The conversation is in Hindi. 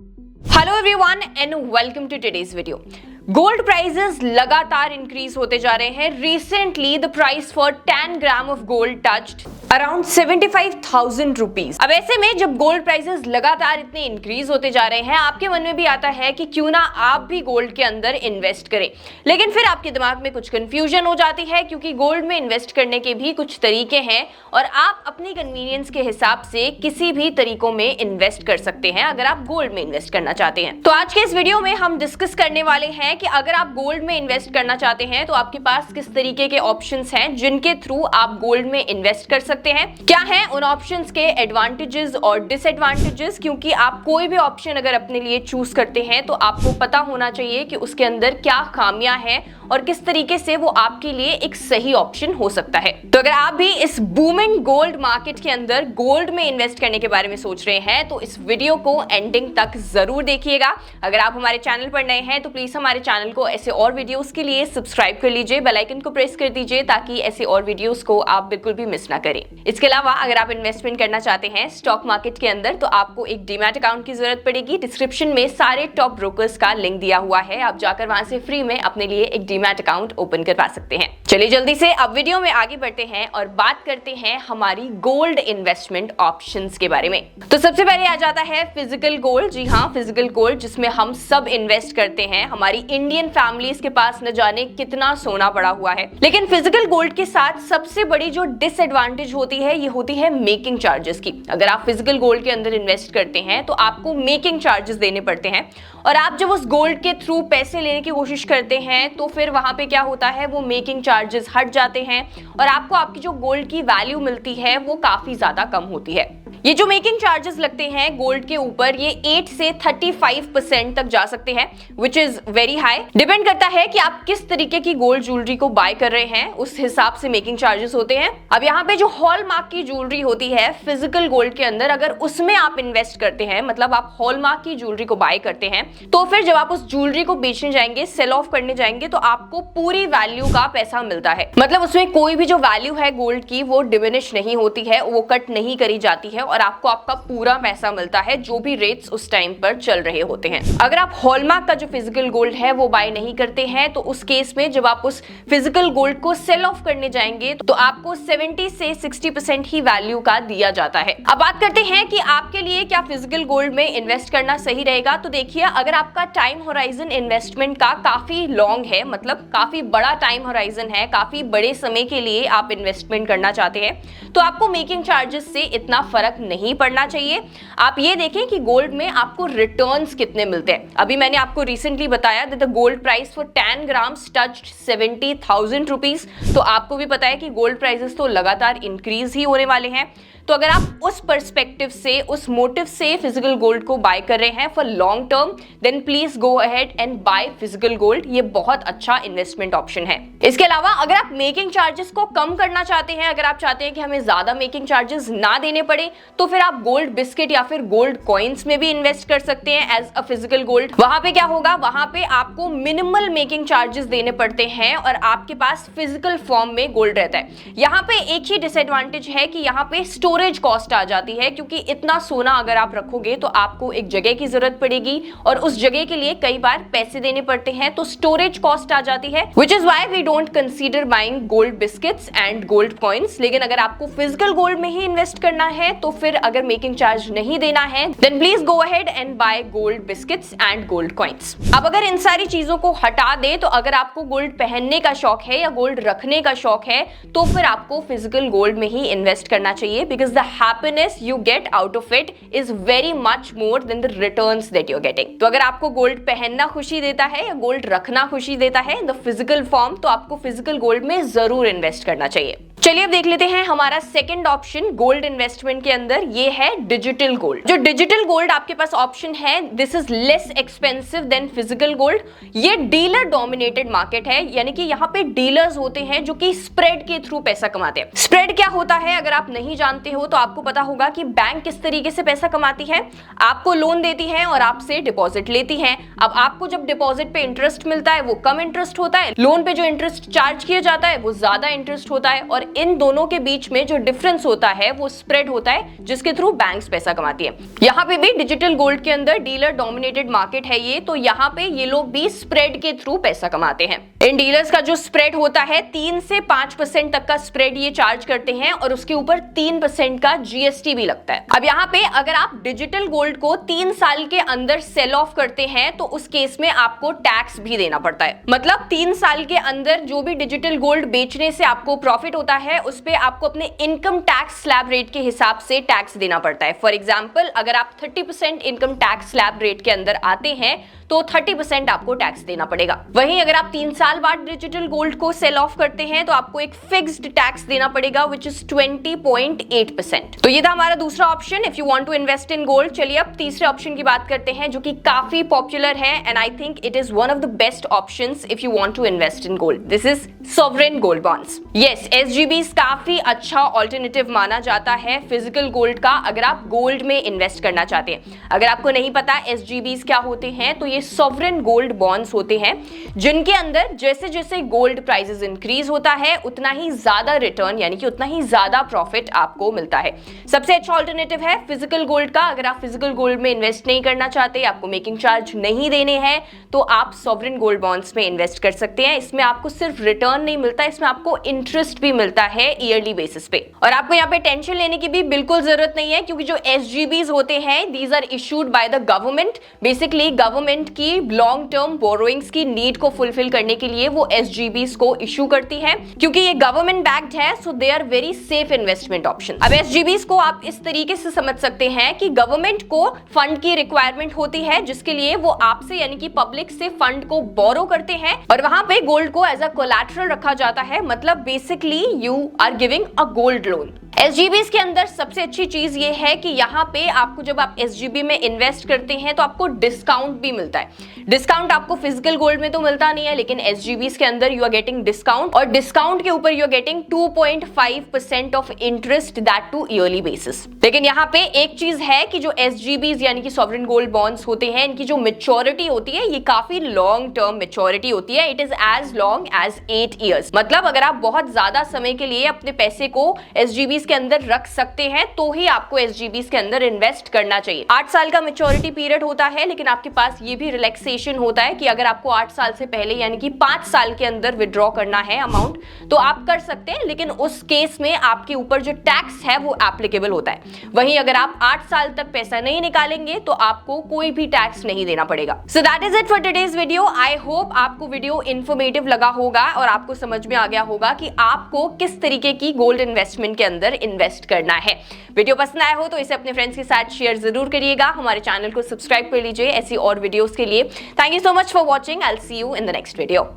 Hello everyone and welcome to today's video. Gold prices लगातार इंक्रीज होते जा रहे हैं। Recently the price for 10 gram of gold touched around 75,000 rupees. अब ऐसे में जब गोल्ड प्राइसेस लगातार इतने इंक्रीज होते जा रहे हैं, आपके मन में भी आता है कि क्यों ना आप भी गोल्ड के अंदर इन्वेस्ट करें। लेकिन फिर आपके दिमाग में कुछ कंफ्यूजन हो जाती है, क्योंकि गोल्ड में इन्वेस्ट करने के भी कुछ तरीके हैं और आप अपनी कन्वीनियंस के हिसाब से किसी भी तरीकों में इन्वेस्ट कर सकते हैं अगर आप गोल्ड में इन्वेस्ट करना चाहते हैं। तो आज के इस वीडियो में हम डिस्कस करने वाले हैं कि अगर आप गोल्ड में इन्वेस्ट करना चाहते हैं तो आपके पास किस तरीके के ऑप्शंस हैं जिनके थ्रू आप गोल्ड में इन्वेस्ट कर सकते हैं, क्या हैं उन ऑप्शंस के एडवांटेजेस और डिसएडवांटेजेस। क्योंकि आप कोई भी ऑप्शन अगर अपने लिए चूज करते हैं तो आपको पता होना चाहिए कि उसके अंदर क्या खामियां हैं और किस तरीके से वो आपके लिए एक सही ऑप्शन हो सकता है। तो अगर आप भी इस बूमिंग गोल्ड मार्केट के अंदर गोल्ड में इन्वेस्ट करने के बारे में सोच रहे हैं तो इस वीडियो को एंडिंग तक जरूर देखिएगा। अगर आप हमारे चैनल पर नए हैं तो प्लीज हमारे चैनल को ऐसे और वीडियोस के लिए सब्सक्राइब कर लीजिए, बेल आइकन को प्रेस कर दीजिए ताकि ऐसे और वीडियोस को आप बिल्कुल भी मिस ना करें। इसके अलावा अगर आप इन्वेस्टमेंट करना चाहते हैं स्टॉक मार्केट के अंदर तो आपको एक डीमैट अकाउंट की जरूरत पड़ेगी। डिस्क्रिप्शन में सारे टॉप ब्रोकर्स का लिंक दिया हुआ है, आप जाकर वहां से फ्री में अपने लिए एक डीमैट अकाउंट ओपन करवा सकते हैं। चलिए जल्दी से अब वीडियो में आगे बढ़ते हैं और बात करते हैं हमारी गोल्ड इन्वेस्टमेंट ऑप्शंस के बारे में। तो सबसे पहले आ जाता है फिजिकल गोल्ड। जी हाँ, फिजिकल गोल्ड जिसमें हम सब इन्वेस्ट करते हैं। हमारी इंडियन फैमिलीज के पास न जाने कितना सोना पड़ा हुआ है, लेकिन फिजिकल गोल्ड के साथ सबसे बड़ी जो डिसएडवांटेज होती है ये होती है मेकिंग चार्जेस की। अगर आप फिजिकल गोल्ड के अंदर इन्वेस्ट करते हैं तो आपको मेकिंग चार्जेस देने पड़ते हैं और आप जब उस गोल्ड के थ्रू पैसे लेने की कोशिश करते हैं तो फिर वहां पे क्या होता है, वो मेकिंग चार्जेस हट जाते हैं और आपको आपकी जो गोल्ड की वैल्यू मिलती है वो काफी ज्यादा कम होती है। ये जो मेकिंग चार्जेस लगते हैं गोल्ड के ऊपर ये 8 से 35% तक जा सकते हैं, which is very high. Depend करता है कि आप किस तरीके की गोल्ड ज्वेलरी को बाय कर रहे हैं, उस हिसाब से मेकिंग चार्जेस होते हैं। अब यहाँ पे जो हॉलमार्क की ज्वेलरी होती है फिजिकल गोल्ड के अंदर, अगर उसमें आप इन्वेस्ट करते हैं, मतलब आप हॉलमार्क की ज्वेलरी को बाय करते हैं, तो फिर जब आप उस ज्वेलरी को बेचने जाएंगे, सेल ऑफ करने जाएंगे, तो आपको पूरी वैल्यू का पैसा मिलता है। मतलब उसमें कोई भी जो वैल्यू है गोल्ड की वो डिमिनिश नहीं होती है, वो कट नहीं करी जाती है और आपको आपका पूरा पैसा मिलता है जो भी रेट्स उस टाइम पर चल रहे होते हैं। अगर आप हॉलमार्क का जो फिजिकल गोल्ड है वो बाय नहीं करते हैं तो उस केस में जब आप उस फिजिकल गोल्ड को सेल ऑफ करने जाएंगे तो आपको 70 से 60% ही वैल्यू का दिया जाता है। अब बात करते हैं कि आपके लिए क्या फिजिकल गोल्ड में इन्वेस्ट करना सही रहेगा। तो देखिए, अगर आपका टाइम होराइजन इन्वेस्टमेंट का काफी लॉन्ग है, मतलब काफी बड़ा टाइम होराइजन है, काफी बड़े समय के लिए आप इन्वेस्टमेंट करना चाहते हैं, तो आपको मेकिंग चार्जेस से इतना फर्क नहीं पड़ना चाहिए। आप ये देखें कि गोल्ड में आपको रिटर्न्स कितने मिलते हैं। अभी मैंने आपको रिसेंटली बताया that the gold price for 10 grams touched 70,000 rupees. तो आपको भी पता है कि गोल्ड प्राइसेस तो लगातार इंक्रीज ही होने वाले हैं। तो अगर आप उस पर्सपेक्टिव से, उस मोटिव से फिजिकल गोल्ड को बाय कर रहे हैं for long term, then please go ahead and buy physical gold. ये बहुत अच्छा इन्वेस्टमेंट ऑप्शन है। इसके अलावा अगर आप मेकिंग चार्जेस को कम करना चाहते हैं, अगर आप चाहते हैं कि हमें ज्यादा मेकिंग चार्जेस ना देने पड़े, तो फिर आप गोल्ड बिस्किट या फिर गोल्ड कॉइन्स में भी इन्वेस्ट कर सकते हैं एज अ फिजिकल गोल्ड। वहां पे क्या होगा, वहां पे आपको मिनिमल मेकिंग चार्जेस देने पड़ते हैं और आपके पास फिजिकल फॉर्म में गोल्ड रहता है। यहाँ पे एक ही डिसएडवांटेज है कि यहाँ पे स्टोरेज कॉस्ट आ जाती है, क्योंकि इतना सोना अगर आप रखोगे तो आपको एक जगह की जरूरत पड़ेगी और उस जगह के लिए कई बार पैसे देने पड़ते हैं, तो स्टोरेज कॉस्ट आ जाती है, which is why we don't consider buying gold biscuits and gold coins. लेकिन अगर आपको फिजिकल गोल्ड में ही इन्वेस्ट करना है तो फिर अगर मेकिंग चार्ज नहीं देना है then please go ahead and buy gold biscuits and gold coins. अब अगर इन सारी चीजों को हटा दे तो अगर आपको गोल्ड पहनने का शौक है या गोल्ड रखने का शौक है तो फिर आपको फिजिकल गोल्ड में ही इन्वेस्ट करना चाहिए, because the happiness you get out of it is very much more than the returns that you are getting. तो अगर आपको गोल्ड पहनना खुशी देता है या गोल्ड रखना खुशी देता है इन द फिजिकल फॉर्म, तो आपको फिजिकल गोल्ड में जरूर इन्वेस्ट करना चाहिए। चलिए अब देख लेते हैं हमारा सेकंड ऑप्शन गोल्ड इन्वेस्टमेंट के अंदर, ये है डिजिटल गोल्ड। जो डिजिटल गोल्ड आपके पास ऑप्शन है, this is less expensive than physical gold. ये डीलर डोमिनेटेड मार्केट है, यानी कि यहाँ पे डीलर्स होते हैं जो कि स्प्रेड के थ्रू पैसा कमाते हैं। स्प्रेड क्या होता है अगर आप नहीं जानते हो तो आपको पता होगा कि बैंक किस तरीके से पैसा कमाती है। आपको लोन देती है और आपसे डिपॉजिट लेती है। अब आपको जब डिपॉजिट पे इंटरेस्ट मिलता है वो कम इंटरेस्ट होता है, लोन पे जो इंटरेस्ट चार्ज किया जाता है वो ज्यादा इंटरेस्ट होता है, और और इन दोनों के बीच में जो डिफरेंस होता है वो स्प्रेड होता है, जिसके थ्रू बैंक्स पैसा कमाती है। यहाँ पे भी डिजिटल गोल्ड के अंदर डीलर डोमिनेटेड मार्केट है ये, तो यहाँ पे ये लोग भी स्प्रेड के थ्रू पैसा कमाते हैं। इन डीलर्स का जो स्प्रेड होता है 3 से 5% तक का स्प्रेड ये चार्ज करते हैं और उसके ऊपर 3% का जीएसटी भी लगता है। अब यहाँ पे अगर आप डिजिटल गोल्ड को 3 साल के अंदर सेल ऑफ करते हैं तो उस केस में आपको टैक्स भी देना पड़ता है। मतलब 3 साल के अंदर जो भी डिजिटल गोल्ड बेचने से आपको प्रॉफिट होता है उस पे आपको अपने इनकम टैक्स स्लैब रेट के हिसाब से टैक्स देना पड़ता है। फॉर एग्जाम्पल, अगर आप 30% इनकम टैक्स स्लैब रेट के अंदर आते हैं तो 30% आपको टैक्स देना पड़ेगा। वहीं अगर आप 3 साल बाद डिजिटल गोल्ड को सेल ऑफ करते हैं तो आपको एक फिक्स्ड टैक्स देना पड़ेगा विच इज 20.8%। तो ये था हमारा दूसरा option, if you want to invest in gold. चलिए अब तीसरे ऑप्शन की बात करते हैं जो कि काफी पॉपुलर है and I think it is one of the best options if you want to invest in gold. This is sovereign gold bonds. Yes, SGBs काफी अच्छा ऑल्टरनेटिव माना जाता है फिजिकल गोल्ड का अगर आप गोल्ड में इन्वेस्ट करना चाहते हैं। अगर आपको नहीं पता एसजीबीज क्या होते हैं तो ये सॉवरेन गोल्ड बॉन्ड्स होते हैं जिनके अंदर जैसे जैसे गोल्ड प्राइसेस इंक्रीज होता है उतना ही ज्यादा रिटर्न यानी कि उतना ही ज्यादा प्रॉफिट आपको मिलता है। सबसे अच्छा ऑल्टरनेटिव है फिजिकल गोल्ड का। अगर आप फिजिकल गोल्ड में इन्वेस्ट नहीं करना चाहते, आपको मेकिंग चार्ज नहीं देने हैं, तो आप सॉवरेन गोल्ड बॉन्ड्स में इन्वेस्ट कर सकते हैं। इसमें आपको सिर्फ रिटर्न नहीं मिलता, इसमें आपको इंटरेस्ट भी मिलता है ईयरली बेसिस पे। और आपको यहाँ पे टेंशन लेने की भी बिल्कुल जरूरत नहीं है क्योंकि जो एसजीबीज होते हैं these are issued by the government. Basically government की लॉन्ग टर्म बोरोइंग्स की नीड को फुलफिल करने के लिए वो एसजीबीज को इशू करती है। क्योंकि ये गवर्नमेंट बैक्ड है so they are very safe investment option. अब एसजीबीज को आप इस तरीके से समझ सकते हैं कि गवर्नमेंट को फंड की रिक्वायरमेंट होती है जिसके लिए वो आपसे यानी कि पब्लिक से फंड को बोरो करते हैं और वहां पे गोल्ड को एज अ कोलैटरल रखा जाता है। मतलब basically you are giving a gold loan. SGBs के अंदर सबसे अच्छी चीज ये है कि यहाँ पे आपको जब आप एसजीबी में इन्वेस्ट करते हैं तो आपको डिस्काउंट भी मिलता है। डिस्काउंट आपको फिजिकल गोल्ड में तो मिलता नहीं है लेकिन एसजीबीज के अंदर यू आर गेटिंग डिस्काउंट और डिस्काउंट के ऊपर you are getting 2.5% of interest that too yearly basis. लेकिन यहाँ पे एक चीज है कि जो एसजीबीज यानी कि सॉवरेन गोल्ड बॉन्ड्स होते हैं इनकी जो मेच्योरिटी होती है ये काफी लॉन्ग टर्म मेच्योरिटी होती है। It is as long as 8 years. मतलब अगर आप बहुत ज्यादा समय के लिए अपने पैसे को एसजीबीज के अंदर रख सकते हैं तो ही आपको एसजीबीज के अंदर इन्वेस्ट करना चाहिए। 8 साल का मैच्योरिटी पीरियड होता है लेकिन आपके पास ये भी रिलैक्सेशन होता है कि अगर आपको 8 साल से पहले यानी कि 5 साल के अंदर विड्रॉ करना है अमाउंट तो आप कर सकते हैं, लेकिन उस केस में आपके ऊपर जो टैक्स है वो एप्लीकेबल होता है। वहीं अगर आप 8 साल तक पैसा नहीं निकालेंगे तो आपको कोई भी टैक्स नहीं देना पड़ेगा। So that is it for today's video. I hope आपको वीडियो इंफॉर्मेटिव लगा होगा और आपको समझ में आ गया होगा कि आपको किस तरीके की गोल्ड इन्वेस्टमेंट के अंदर इन्वेस्ट करना है। वीडियो पसंद आया हो तो इसे अपने फ्रेंड्स के साथ शेयर जरूर करिएगा। हमारे चैनल को सब्सक्राइब कर लीजिए ऐसी और वीडियोस के लिए। Thank you so much for watching. I will see you in the next video.